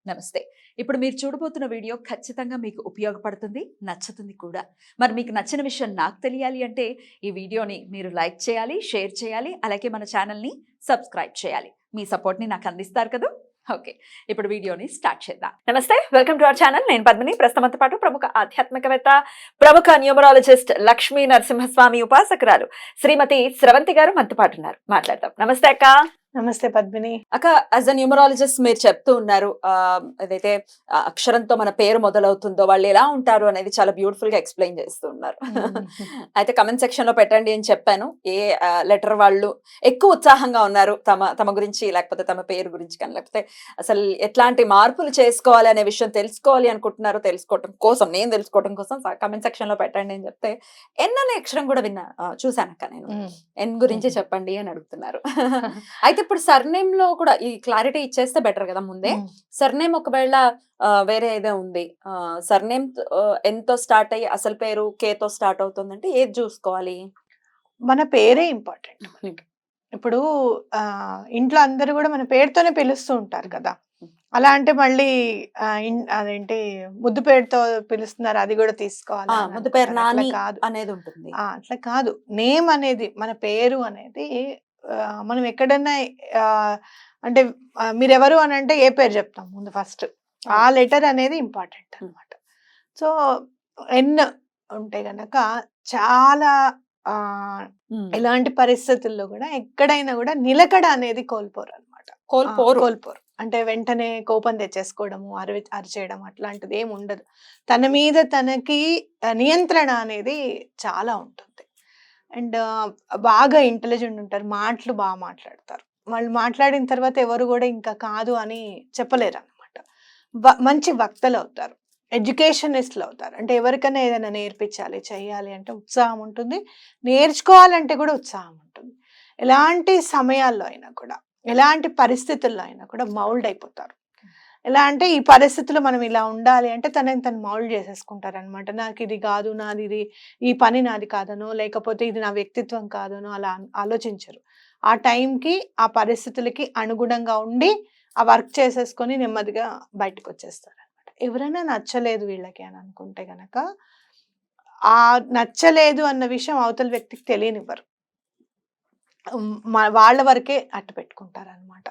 నమస్తే. ఇప్పుడు మీరు చూడబోతున్న వీడియో ఖచ్చితంగా మీకు ఉపయోగపడుతుంది, నచ్చుతుంది కూడా. మరి మీకు నచ్చిన విషయం నాకు తెలియాలి అంటే ఈ వీడియోని మీరు లైక్ చేయాలి, షేర్ చేయాలి, అలాగే మన ఛానల్‌ని సబ్స్క్రైబ్ చేయాలి. మీ సపోర్ట్‌ని నాకు అందిస్తారు కదా! ఓకే. ఇప్పుడు వీడియోని స్టార్ట్ చేద్దాం. నమస్తే, వెల్కమ్ టు అవర్ ఛానల్. నేను పద్మిని. ప్రస్తుతంతో పాటు ప్రముఖ ఆధ్యాత్మికవేత్త, ప్రముఖ న్యూమరాలజిస్ట్ లక్ష్మీ నరసింహస్వామి ఉపాసకురాలు శ్రీమతి స్రవంతి గారు మనతో పాటు ఉన్నారు. మాట్లాడదాం. నమస్తే అక్క. నమస్తే పద్మిని. అక్క, యాజ్ అ న్యూమరాలజిస్ట్ మీరు చెప్తూ ఉన్నారు, ఏదైతే అక్షరంతో మన పేరు మొదలవుతుందో వాళ్ళు ఎలా ఉంటారు అనేది చాలా బ్యూటిఫుల్ గా ఎక్స్ప్లెయిన్ చేస్తూ ఉన్నారు. అయితే కమెంట్ సెక్షన్ లో పెట్టండి అని చెప్పాను. ఏ లెటర్ వాళ్ళు ఎక్కువ ఉత్సాహంగా ఉన్నారు తమ గురించి, లేకపోతే తమ పేరు గురించి, కానీ లేకపోతే అసలు ఎట్లాంటి మార్పులు చేసుకోవాలి అనే విషయం తెలుసుకోవాలి అనుకుంటున్నారు, నేను తెలుసుకోవడం కోసం కమెంట్ సెక్షన్ లో పెట్టండి అని చెప్తే ఎన్ అనే అక్షరం కూడా చూసానక్క నేను. ఎన్ గురించి చెప్పండి అని అడుగుతున్నారు. అయితే ఇప్పుడు సర్నేమ్ లో కూడా ఈ క్లారిటీ ఇచ్చేస్తే బెటర్ కదా ముందే. సర్నేమ్ ఒకవేళ వేరే ఏదో ఉంది, సర్నేమ్ ఎంతో స్టార్ట్ అయ్యి అసలు పేరు కేతో స్టార్ట్ అవుతుందంటే ఏది చూసుకోవాలి? మన పేరే ఇంపార్టెంట్ మనకి. ఇప్పుడు ఇంట్లో అందరూ కూడా మన పేరుతోనే పిలుస్తూ ఉంటారు కదా. అలా అంటే మళ్ళీ అదేంటి ముద్దు పేరుతో పిలుస్తున్నారు, అది కూడా తీసుకోవాలి. ముద్దు పేరు నాని కాదు అనేది ఉంటుంది. అట్లా కాదు. నేమ్ అనేది, మన పేరు అనేది మనం ఎక్కడన్నా అంటే మీరెవరు అని అంటే ఏ పేరు చెప్తాం ముందు ఫస్ట్. ఆ లెటర్ అనేది ఇంపార్టెంట్ అన్నమాట. సో ఎన్ ఉంటే గనక చాలా ఎలాంటి పరిస్థితుల్లో కూడా ఎక్కడైనా కూడా నిలకడ అనేది కోల్పోరు అనమాట. కోల్పోరు అంటే వెంటనే కోపం తెచ్చేసుకోవడము, అరిచేయడం అట్లాంటిది ఏమి ఉండదు. తన మీద తనకి నియంత్రణ అనేది చాలా ఉంటుంది. అండ్ బాగా ఇంటెలిజెంట్ ఉంటారు, మాటలు బాగా మాట్లాడతారు. వాళ్ళు మాట్లాడిన తర్వాత ఎవరు కూడా ఇంకా కాదు అని చెప్పలేరు అనమాట. మంచి వక్తలు అవుతారు, ఎడ్యుకేషనిస్ట్లు అవుతారు. అంటే ఎవరికైనా ఏదైనా నేర్పించాలి, చెయ్యాలి అంటే ఉత్సాహం ఉంటుంది, నేర్చుకోవాలంటే కూడా ఉత్సాహం ఉంటుంది. ఎలాంటి సమయాల్లో అయినా కూడా, ఎలాంటి పరిస్థితుల్లో అయినా కూడా మౌల్డ్ అయిపోతారు. ఎలా అంటే ఈ పరిస్థితుల్లో మనం ఇలా ఉండాలి అంటే తను మౌల్డ్ చేసేసుకుంటారు అనమాట. నాకు ఇది కాదు, నాది ఇది, ఈ పని నాది కాదనో, లేకపోతే ఇది నా వ్యక్తిత్వం కాదనో అలా ఆలోచించరు. ఆ టైంకి ఆ పరిస్థితులకి అనుగుణంగా ఉండి ఆ వర్క్ చేసేసుకొని నెమ్మదిగా బయటకు వచ్చేస్తారు అనమాట. ఎవరైనా నచ్చలేదు వీళ్ళకి అని అనుకుంటే గనక ఆ నచ్చలేదు అన్న విషయం అవతల వ్యక్తికి తెలియనివ్వరు. వాళ్ళ వరకే అట్టు పెట్టుకుంటారు అనమాట.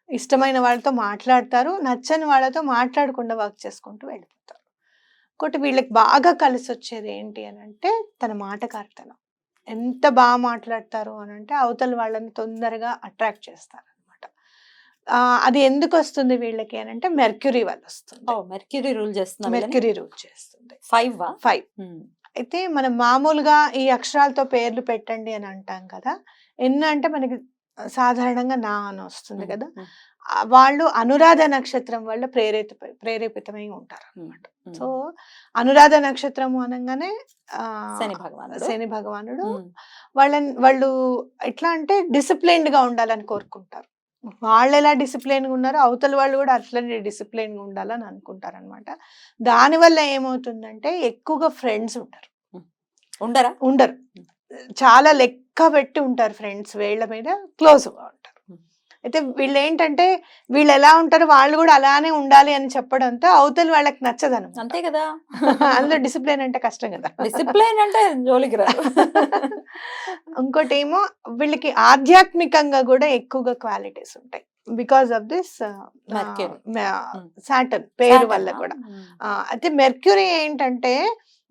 ఇష్టమైన వాళ్ళతో మాట్లాడతారు, నచ్చని వాళ్ళతో మాట్లాడకుండా వర్క్ చేసుకుంటూ వెళ్ళిపోతారు. ఇంకోటి వీళ్ళకి బాగా కలిసి వచ్చేది ఏంటి అని అంటే తన మాటకారితనం. ఎంత బాగా మాట్లాడతారు అని అంటే అవతల వాళ్ళని తొందరగా అట్రాక్ట్ చేస్తారు అనమాట. అది ఎందుకు వస్తుంది వీళ్ళకి అని అంటే మెర్క్యూరీ వల్ల వస్తుంది. మెర్క్యూరీ రూల్ చేస్తుంది. 5 అయితే మనం మామూలుగా ఈ అక్షరాలతో పేర్లు పెట్టండి అని అంటాం కదా. అంటే మనకి సాధారణంగా నా అని వస్తుంది కదా. వాళ్ళు అనురాధ నక్షత్రం వల్ల ప్రేరేపితమై ఉంటారు అనమాట. సో అనురాధ నక్షత్రము అనగానే శని భగవానుడు వాళ్ళు ఎట్లా అంటే డిసిప్లైన్డ్ గా ఉండాలని కోరుకుంటారు. వాళ్ళు ఎలా డిసిప్లైన్గా ఉన్నారో అవతల వాళ్ళు కూడా అట్లనే డిసిప్లైన్గా ఉండాలని అనుకుంటారు అనమాట. దానివల్ల ఏమవుతుందంటే ఎక్కువగా ఫ్రెండ్స్ ఉండరు, చాలా లెక్క పెట్టి ఉంటారు ఫ్రెండ్స్, వేళ్ల మీద క్లోజ్గా ఉంటారు. అయితే వీళ్ళు ఏంటంటే వీళ్ళు ఎలా ఉంటారో వాళ్ళు కూడా అలానే ఉండాలి అని చెప్పడంతో అవతల వాళ్ళకి నచ్చదను. అంతే కదా. అందులో డిసిప్లైన్ అంటే కష్టం కదా. డిసిప్లైన్ అంటే జోలికి రా. ఇంకోటి ఏమో వీళ్ళకి ఆధ్యాత్మికంగా కూడా ఎక్కువగా క్వాలిటీస్ ఉంటాయి బికాస్ ఆఫ్ దిస్ సాటర్న్ పేరు వల్ల కూడా. అయితే మెర్క్యూరీ ఏంటంటే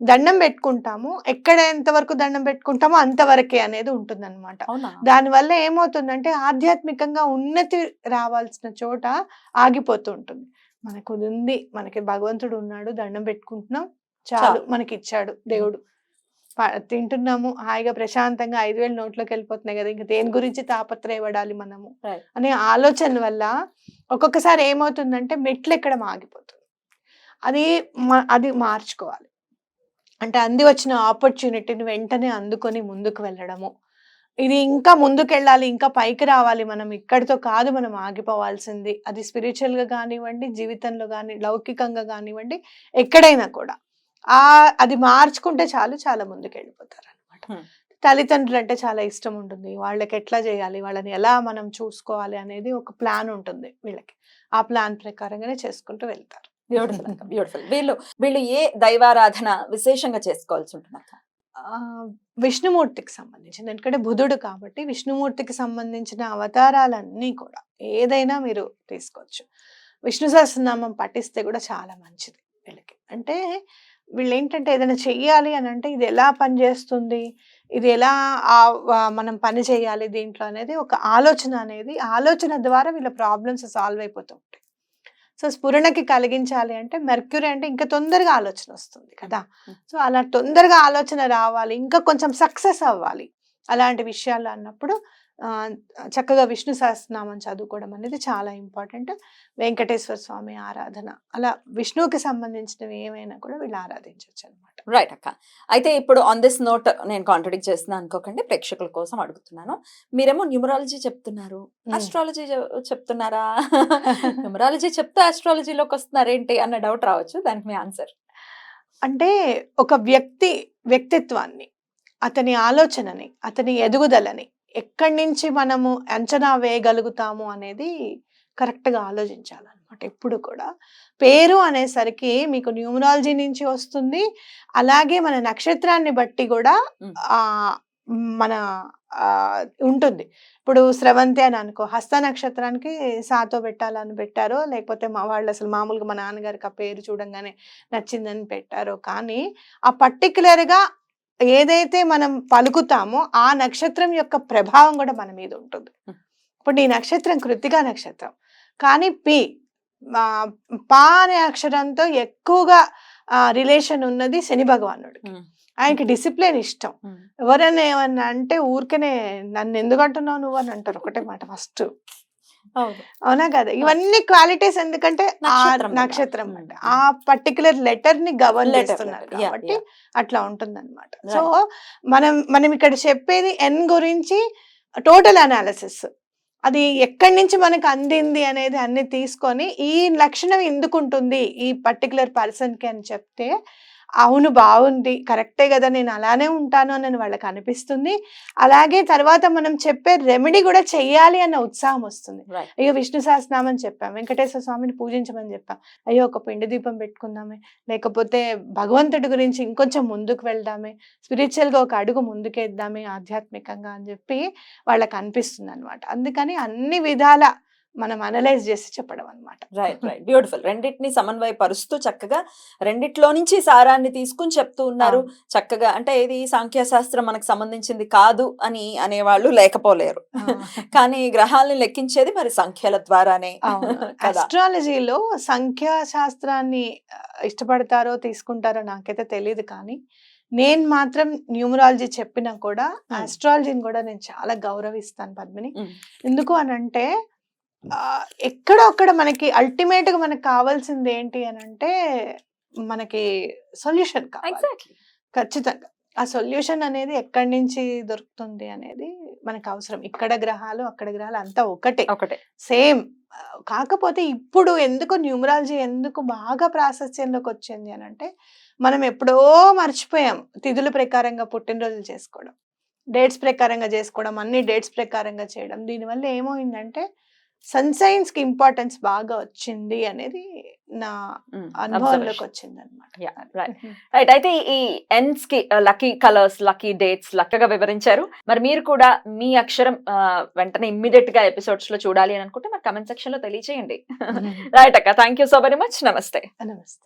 దండం పెట్టుకుంటాము, ఎక్కడ ఎంతవరకు దండం పెట్టుకుంటామో అంతవరకే అనేది ఉంటుంది అనమాట. దానివల్ల ఏమవుతుందంటే ఆధ్యాత్మికంగా ఉన్నతి రావాల్సిన చోట ఆగిపోతూ ఉంటుంది. మనకు ఉంది, మనకి భగవంతుడు ఉన్నాడు, దండం పెట్టుకుంటున్నాం, చాలు మనకి ఇచ్చాడు దేవుడు, తింటున్నాము హాయిగా ప్రశాంతంగా 5,000 నోట్లోకి వెళ్ళిపోతున్నాయి కదా, ఇంకా దేని గురించి తాపత్రయపడాలి మనము అనే ఆలోచన వల్ల ఒక్కొక్కసారి ఏమవుతుందంటే మెట్లు ఎక్కడం ఆగిపోతుంది. అది మార్చుకోవాలి. అంటే వచ్చిన ఆపర్చునిటీని వెంటనే అందుకొని ముందుకు వెళ్ళడము, ఇది ఇంకా ముందుకెళ్ళాలి, ఇంకా పైకి రావాలి, మనం ఇక్కడితో కాదు మనం ఆగిపోవాల్సింది. అది స్పిరిచువల్ గా కానివ్వండి, జీవితంలో కానీ, లౌకికంగా కానివ్వండి, ఎక్కడైనా కూడా అది మార్చుకుంటే చాలు, చాలా ముందుకు వెళ్ళిపోతారు అనమాట. తల్లిదండ్రులు అంటే చాలా ఇష్టం ఉంటుంది, వాళ్ళకి ఎట్లా చేయాలి, వాళ్ళని ఎలా మనం చూసుకోవాలి అనేది ఒక ప్లాన్ ఉంటుంది వీళ్ళకి. ఆ ప్లాన్ ప్రకారంగానే చేసుకుంటూ వెళ్తారు. బ్యూటిఫుల్ అక్క, బ్యూటిఫుల్. వీళ్ళు ఏ దైవారాధన విశేషంగా చేసుకోవాల్సి ఉంటుంది అక్క? విష్ణుమూర్తికి సంబంధించింది, ఎందుకంటే బుధుడు కాబట్టి విష్ణుమూర్తికి సంబంధించిన అవతారాలన్నీ కూడా ఏదైనా మీరు తీసుకోవచ్చు. విష్ణు సహస్రనామం పఠిస్తే కూడా చాలా మంచిది వీళ్ళకి. అంటే వీళ్ళు ఏంటంటే ఏదైనా చెయ్యాలి అని అంటే ఇది ఎలా పని చేస్తుంది, ఇది ఎలా మనం పని చేయాలి దీంట్లో అనేది ఒక ఆలోచన ద్వారా వీళ్ళ ప్రాబ్లమ్స్ సాల్వ్ అయిపోతూ ఉంటాయి. సో స్ఫురణకి కలిగించాలి అంటే మెర్క్యూరీ అంటే ఇంకా తొందరగా ఆలోచన వస్తుంది కదా. సో అలా తొందరగా ఆలోచన రావాలి, ఇంకా కొంచెం సక్సెస్ అవ్వాలి అలాంటి విషయాలు అన్నప్పుడు చక్కగా విష్ణు సహస్రనామం చదువుకోవడం అనేది చాలా ఇంపార్టెంట్. వెంకటేశ్వర స్వామి ఆరాధన, అలా విష్ణువుకి సంబంధించినవి ఏమైనా కూడా వీళ్ళు ఆరాధించవచ్చు అనమాట. రైట్ అక్క. అయితే ఇప్పుడు ఆన్ దిస్ నోట్ నేను కాంట్రడిక్ట్ చేస్తున్నా అనుకోకండి, ప్రేక్షకుల కోసం అడుగుతున్నాను. మీరేమో న్యూమరాలజీ చెప్తున్నారు, ఆస్ట్రాలజీ చెప్తున్నారా? న్యూమరాలజీ చెప్తే ఆస్ట్రాలజీలోకి వస్తున్నారేంటి అన్న డౌట్ రావచ్చు, దానికి మీ ఆన్సర్. అంటే ఒక వ్యక్తిత్వాన్ని, అతని ఆలోచనని, అతని ఎదుగుదలని ఎక్కడి నుంచి మనము అంచనా వేయగలుగుతాము అనేది కరెక్ట్గా ఆలోచించాలన్నమాట. ఎప్పుడు కూడా పేరు అనేసరికి మీకు న్యూమరాలజీ నుంచి వస్తుంది, అలాగే మన నక్షత్రాన్ని బట్టి కూడా మన ఉంటుంది. ఇప్పుడు స్రవంతి అని అనుకో, హస్త నక్షత్రానికి సాతో పెట్టాలని పెట్టారో, లేకపోతే వాళ్ళు అసలు మామూలుగా మా నాన్నగారికి ఆ పేరు చూడంగానే నచ్చిందని పెట్టారో, కానీ ఆ పర్టికులర్గా ఏదైతే మనం పలుకుతామో ఆ నక్షత్రం యొక్క ప్రభావం కూడా మన మీద ఉంటుంది. ఇప్పుడు నీ నక్షత్రం కృత్తికా నక్షత్రం, కానీ పా అనే అక్షరంతో ఎక్కువగా రిలేషన్ ఉన్నది శని భగవానుడికి. ఆయనకి డిసిప్లిన్ ఇష్టం. ఎవరైనా ఏమన్నా అంటే ఊరికనే నన్ను ఎందుకు అంటున్నావు నువ్వు అని అంటారు ఒకటే మాట ఫస్ట్. అవునా కదా? ఇవన్నీ క్వాలిటీస్ ఎందుకంటే ఆ నక్షత్రం అంటే ఆ పర్టికులర్ లెటర్ ని గవర్న్ చేస్తున్నారు కాబట్టి అట్లా ఉంటుంది అనమాట. సో మనం ఇక్కడ చెప్పేది ఎన్ గురించి టోటల్ అనాలిసిస్, అది ఎక్కడి నుంచి మనకు అందింది అనేది అన్ని తీసుకొని ఈ లక్షణం ఎందుకు ఉంటుంది ఈ పర్టికులర్ పర్సన్ కి అని చెప్తే, అవును బాగుంది, కరెక్టే కదా, నేను అలానే ఉంటాను అని వాళ్ళకి అనిపిస్తుంది. అలాగే తర్వాత మనం చెప్పే రెమెడీ కూడా చెయ్యాలి అన్న ఉత్సాహం వస్తుంది. అయ్యో విష్ణు సహస్రనామం చెప్పాం, వెంకటేశ్వర స్వామిని పూజించమని చెప్పాం, అయ్యో ఒక పిండి దీపం పెట్టుకుందామే, లేకపోతే భగవంతుడి గురించి ఇంకొంచెం ముందుకు వెళ్దామే, స్పిరిచువల్ గా ఒక అడుగు ముందుకేద్దామే ఆధ్యాత్మికంగా అని చెప్పి వాళ్ళకి అనిపిస్తుంది అనమాట. అందుకని అన్ని విధాల మనం అనలైజ్ చేసి చెప్పడం అనమాట. Right right, beautiful. రెండింటిని సమన్వయపరుస్తూ చక్కగా రెండిట్లో నుంచి సారాన్ని తీసుకుని చెప్తూ ఉన్నారు చక్కగా. అంటే ఇది సాంఖ్యశాస్త్రం మనకు సంబంధించింది కాదు అని అనేవాళ్ళు లేకపోలేరు, కానీ గ్రహాలను లెక్కించేది మరి సంఖ్యల ద్వారానే. ఆస్ట్రాలజీలో సంఖ్యాశాస్త్రాన్ని ఇష్టపడతారో తీసుకుంటారో నాకైతే తెలియదు, కానీ నేను మాత్రం న్యూమరాలజీ చెప్పినా కూడా ఆస్ట్రాలజీని కూడా నేను చాలా గౌరవిస్తాను పద్మిని. ఎందుకు అనంటే ఎక్కడొక్కడ మనకి అల్టిమేట్ గా మనకు కావాల్సింది ఏంటి అని అంటే మనకి సొల్యూషన్ కావాలి. ఖచ్చితంగా ఆ సొల్యూషన్ అనేది ఎక్కడి నుంచి దొరుకుతుంది అనేది మనకు అవసరం. ఇక్కడ గ్రహాలు అక్కడ గ్రహాలు అంతా ఒకటే సేమ్. కాకపోతే ఇప్పుడు ఎందుకు న్యూమరాలజీ ఎందుకు బాగా ప్రాశస్త్యంలోకి వచ్చింది అని అంటే, మనం ఎప్పుడో మర్చిపోయాం తిథుల ప్రకారంగా పుట్టినరోజులు చేసుకోవడం, డేట్స్ ప్రకారంగా చేసుకోవడం, అన్ని డేట్స్ ప్రకారంగా చేయడం. దీనివల్ల ఏమైందంటే సన్సైన్స్ కి ఇంపార్టెన్స్ బాగా వచ్చింది అనేది నా అనుభవంలోకి వచ్చింది అనమాట. రైట్. అయితే ఈ ఎన్స్ కి లక్కీ కలర్స్, లక్కీ డేట్స్ లక్కగా వివరించారు. మరి మీరు కూడా మీ అక్షరం వెంటనే ఇమ్మీడియట్ గా ఎపిసోడ్స్ లో చూడాలి అని అనుకుంటే మరి కమెంట్ సెక్షన్ లో తెలియజేయండి. రైట్ అక్క, thank you so very much. నమస్తే. నమస్తే.